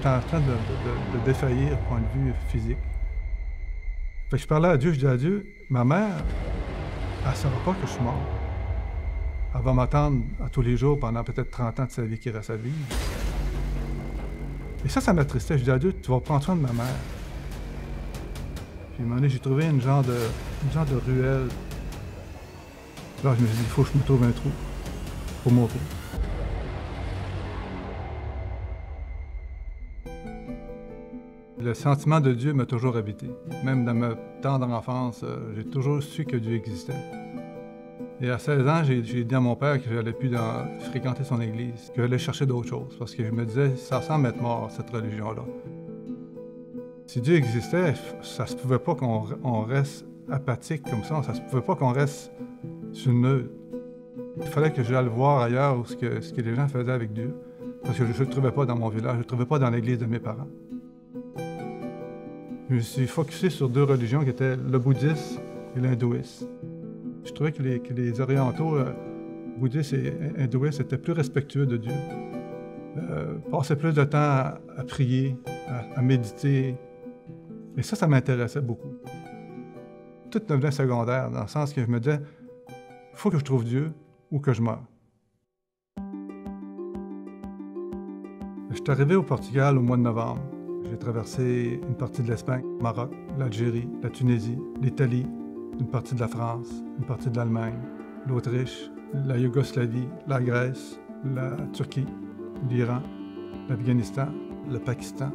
j'étais en train de défaillir, point de vue physique. Fait que je parlais à Dieu, je dis à Dieu, ma mère, elle ne saura pas que je suis mort. Elle va m'attendre à tous les jours pendant peut-être 30 ans de sa vie qui reste à vivre. Et ça m'attristait. Je dis à Dieu, tu vas prendre soin de ma mère. Puis à un moment donné, j'ai trouvé une genre de ruelle. Là, je me suis dit, il faut que je me trouve un trou pour mourir. Le sentiment de Dieu m'a toujours habité. Même dans ma tendre enfance, j'ai toujours su que Dieu existait. Et à 16 ans, j'ai dit à mon père que j'allais plus fréquenter son église, que j'allais chercher d'autres choses, parce que je me disais, ça semble être mort, cette religion-là. Si Dieu existait, ça se pouvait pas qu'on reste apathique comme ça, ça se pouvait pas qu'on reste sur le neutre. Il fallait que j'aille voir ailleurs ce que les gens faisaient avec Dieu, parce que je ne le trouvais pas dans mon village, je ne le trouvais pas dans l'église de mes parents. Je me suis focusé sur deux religions qui étaient le bouddhisme et l'hindouisme. Je trouvais que les orientaux, bouddhistes et hindouistes, étaient plus respectueux de Dieu. Passaient plus de temps à prier, à méditer. Et ça m'intéressait beaucoup. Tout devenait secondaire, dans le sens que je me disais, il faut que je trouve Dieu ou que je meure. Je suis arrivé au Portugal au mois de novembre. J'ai traversé une partie de l'Espagne, le Maroc, l'Algérie, la Tunisie, l'Italie, une partie de la France, une partie de l'Allemagne, l'Autriche, la Yougoslavie, la Grèce, la Turquie, l'Iran, l'Afghanistan, le Pakistan.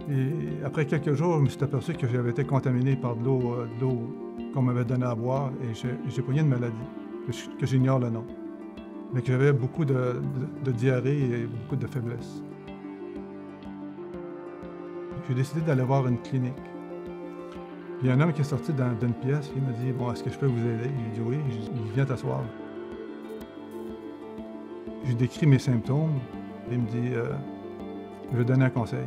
Et après quelques jours, je me suis aperçu que j'avais été contaminé par de l'eau qu'on m'avait donnée à boire et j'ai pogné une maladie que j'ignore le nom, mais que j'avais beaucoup de diarrhée et beaucoup de faiblesse. J'ai décidé d'aller voir une clinique. Il y a un homme qui est sorti d'une pièce, il m'a dit « Bon, est-ce que je peux vous aider? » J'ai dit « Oui. » Il vient t'asseoir. J'ai décrit mes symptômes. Il me dit « Je vais donner un conseil. »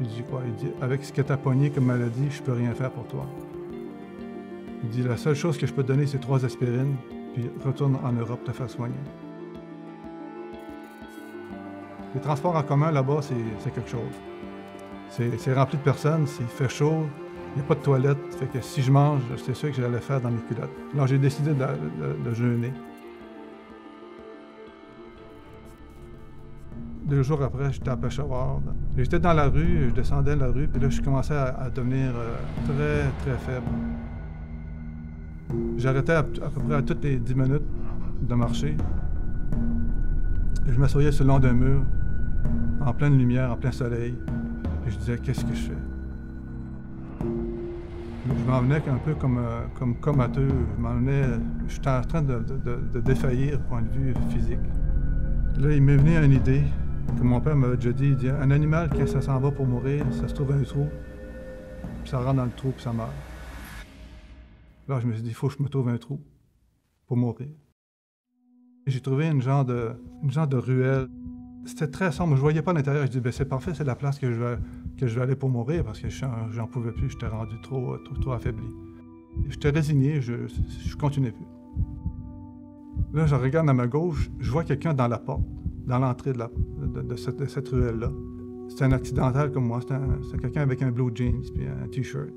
Il dit « Quoi? » Il dit « Avec ce que tu as pogné comme maladie, je peux rien faire pour toi. » Il dit « La seule chose que je peux te donner, c'est 3 aspirines, puis retourne en Europe te faire soigner. » Les transports en commun là-bas, c'est quelque chose. C'est rempli de personnes, s'il fait chaud, il n'y a pas de toilette, fait que si je mange, c'est sûr que j'allais faire dans mes culottes. Alors j'ai décidé de jeûner. 2 jours après, j'étais à Peshawar. J'étais dans la rue, je descendais la rue, puis là, je commençais à devenir très, très faible. J'arrêtais à peu près à toutes les 10 minutes de marcher. Et je m'assoyais sur le long d'un mur, en pleine lumière, en plein soleil. Et je disais, qu'est-ce que je fais? Je m'en venais un peu comme comateux. J'étais en train de défaillir, point de vue physique. Là, il m'est venu une idée, que mon père m'avait déjà dit, il dit, un animal, quand ça s'en va pour mourir, ça se trouve un trou, puis ça rentre dans le trou, puis ça meurt. Là, je me suis dit, il faut que je me trouve un trou pour mourir. J'ai trouvé une genre de ruelle. C'était très sombre, je voyais pas l'intérieur. Je dis, ben c'est parfait, c'est la place que je vais aller pour mourir parce que j'en pouvais plus, j'étais rendu trop affaibli. J'étais résigné, je continuais plus. Là, je regarde à ma gauche, je vois quelqu'un dans la porte, dans l'entrée de cette ruelle-là. C'est un accidental comme moi, c'est quelqu'un avec un blue jeans puis un t-shirt.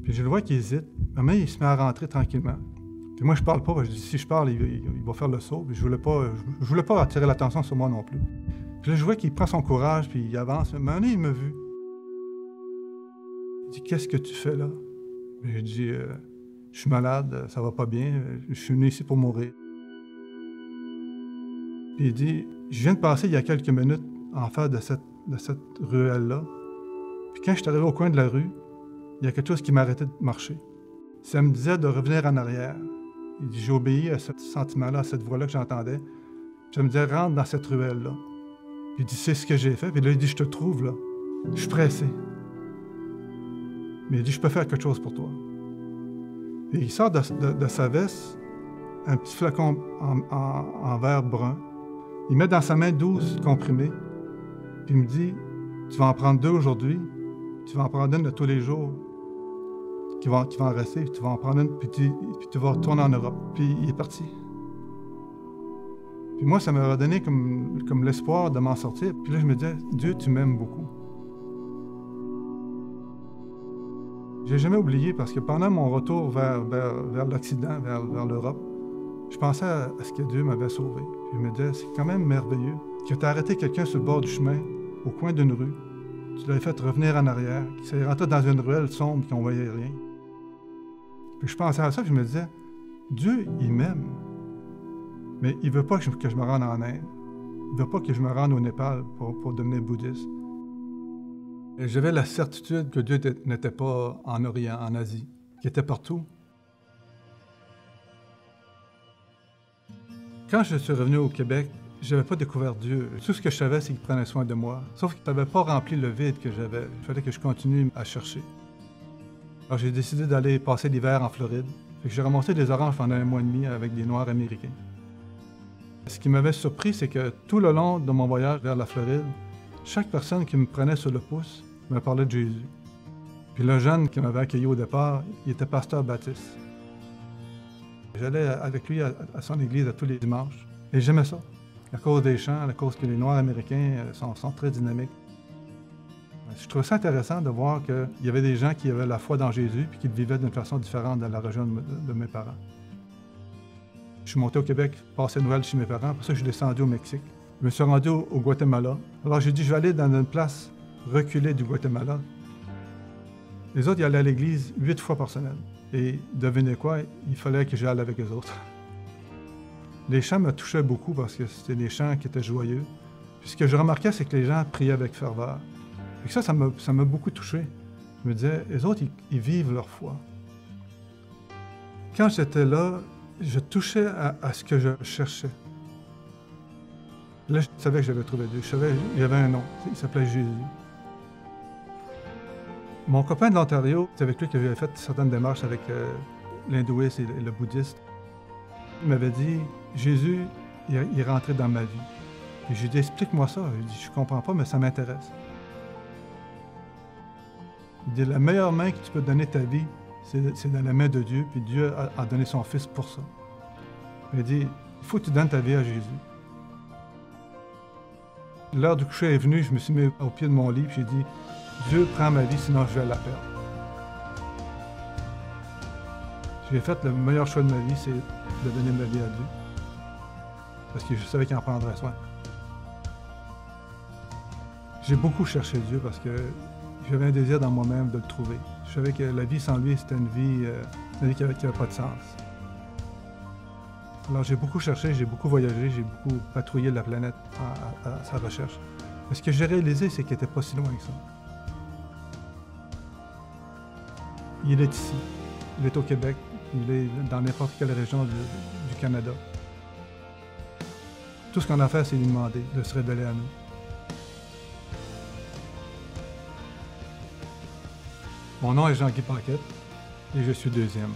Puis je le vois qui hésite, mais il se met à rentrer tranquillement. Puis moi, je parle pas, parce que je dis, si je parle, il va faire le saut. Puis je voulais pas attirer l'attention sur moi non plus. Puis là, je vois qu'il prend son courage, puis il avance. Mais un moment, il m'a vu. Il dit, qu'est-ce que tu fais là? Puis j'ai dit, je suis malade, ça va pas bien, je suis venu ici pour mourir. Puis il dit, je viens de passer il y a quelques minutes en face de cette ruelle-là. Puis quand je suis arrivé au coin de la rue, il y a quelque chose qui m'arrêtait de marcher. Ça me disait de revenir en arrière. Il dit, j'ai obéi à ce sentiment-là, à cette voix-là que j'entendais. Ça me disait, rentre dans cette ruelle-là. Puis il dit, c'est ce que j'ai fait. Puis là, il dit, je te trouve là. Je suis pressé. Mais il dit, je peux faire quelque chose pour toi. Puis il sort de sa veste un petit flacon en verre brun. Il met dans sa main 12 comprimés. Puis il me dit, tu vas en prendre 2 aujourd'hui. Tu vas en prendre une de tous les jours. Qui va en rester, puis tu vas en prendre une, puis tu vas retourner en Europe. Puis il est parti. Puis moi, ça m'a redonné comme l'espoir de m'en sortir. Puis là, je me disais, Dieu, tu m'aimes beaucoup. J'ai jamais oublié parce que pendant mon retour vers l'Occident, vers l'Europe, je pensais à ce que Dieu m'avait sauvé. Puis je me disais, c'est quand même merveilleux que tu as arrêté quelqu'un sur le bord du chemin, au coin d'une rue. Tu l'avais fait revenir en arrière, qu'il s'est rentré dans une ruelle sombre qu'on ne voyait rien. Puis je pensais à ça, puis je me disais, Dieu, il m'aime. Mais il ne veut pas que je me rende en Inde. Il ne veut pas que je me rende au Népal pour devenir bouddhiste. Et j'avais la certitude que Dieu n'était pas en Orient, en Asie, qu'il était partout. Quand je suis revenu au Québec, je n'avais pas découvert Dieu. Tout ce que je savais, c'est qu'il prenait soin de moi. Sauf qu'il n'avait pas rempli le vide que j'avais. Il fallait que je continue à chercher. Alors j'ai décidé d'aller passer l'hiver en Floride. J'ai ramassé des oranges pendant 1 mois et demi avec des Noirs américains. Ce qui m'avait surpris, c'est que tout le long de mon voyage vers la Floride, chaque personne qui me prenait sur le pouce me parlait de Jésus. Puis le jeune qui m'avait accueilli au départ, il était pasteur baptiste. J'allais avec lui à son église à tous les dimanches. Et j'aimais ça. À cause des chants, à cause que les Noirs américains sont très dynamiques. Je trouvais ça intéressant de voir qu'il y avait des gens qui avaient la foi dans Jésus puis qui vivaient d'une façon différente dans la région de mes parents. Je suis monté au Québec, passé Noël chez mes parents, après ça je suis descendu au Mexique. Je me suis rendu au Guatemala. Alors j'ai dit, je vais aller dans une place reculée du Guatemala. Les autres, ils allaient à l'église 8 fois par semaine. Et devinez quoi, il fallait que j'aille avec les autres. Les chants me touchaient beaucoup parce que c'était des chants qui étaient joyeux. Puis ce que je remarquais, c'est que les gens priaient avec ferveur. Et ça m'a beaucoup touché. Je me disais, les autres, ils vivent leur foi. Quand j'étais là, je touchais à ce que je cherchais. Là, je savais que j'avais trouvé Dieu. Je savais qu'il y avait un nom. Il s'appelait Jésus. Mon copain de l'Ontario, c'est avec lui que j'avais fait certaines démarches avec l'hindouisme et le bouddhiste. Il m'avait dit, Jésus, il est rentré dans ma vie. Et j'ai dit, explique-moi ça. Il dit, je comprends pas, mais ça m'intéresse. Il dit, la meilleure main que tu peux donner ta vie, c'est dans la main de Dieu, puis Dieu a donné son Fils pour ça. Il dit, il faut que tu donnes ta vie à Jésus. L'heure du coucher est venue, je me suis mis au pied de mon lit, puis j'ai dit, Dieu prend ma vie, sinon je vais la perdre. J'ai fait le meilleur choix de ma vie, c'est de donner ma vie à Dieu. Parce que je savais qu'il en prendrait soin. J'ai beaucoup cherché Dieu parce que j'avais un désir dans moi-même de le trouver. Je savais que la vie sans lui, c'était une vie qui n'avait pas de sens. Alors j'ai beaucoup cherché, j'ai beaucoup voyagé, j'ai beaucoup patrouillé la planète à sa recherche. Mais ce que j'ai réalisé, c'est qu'il n'était pas si loin que ça. Il est ici, il est au Québec, il est dans n'importe quelle région du Canada. Tout ce qu'on a à faire, c'est lui demander de se révéler à nous. Mon nom est Jean-Guy Paquette et je suis deuxième.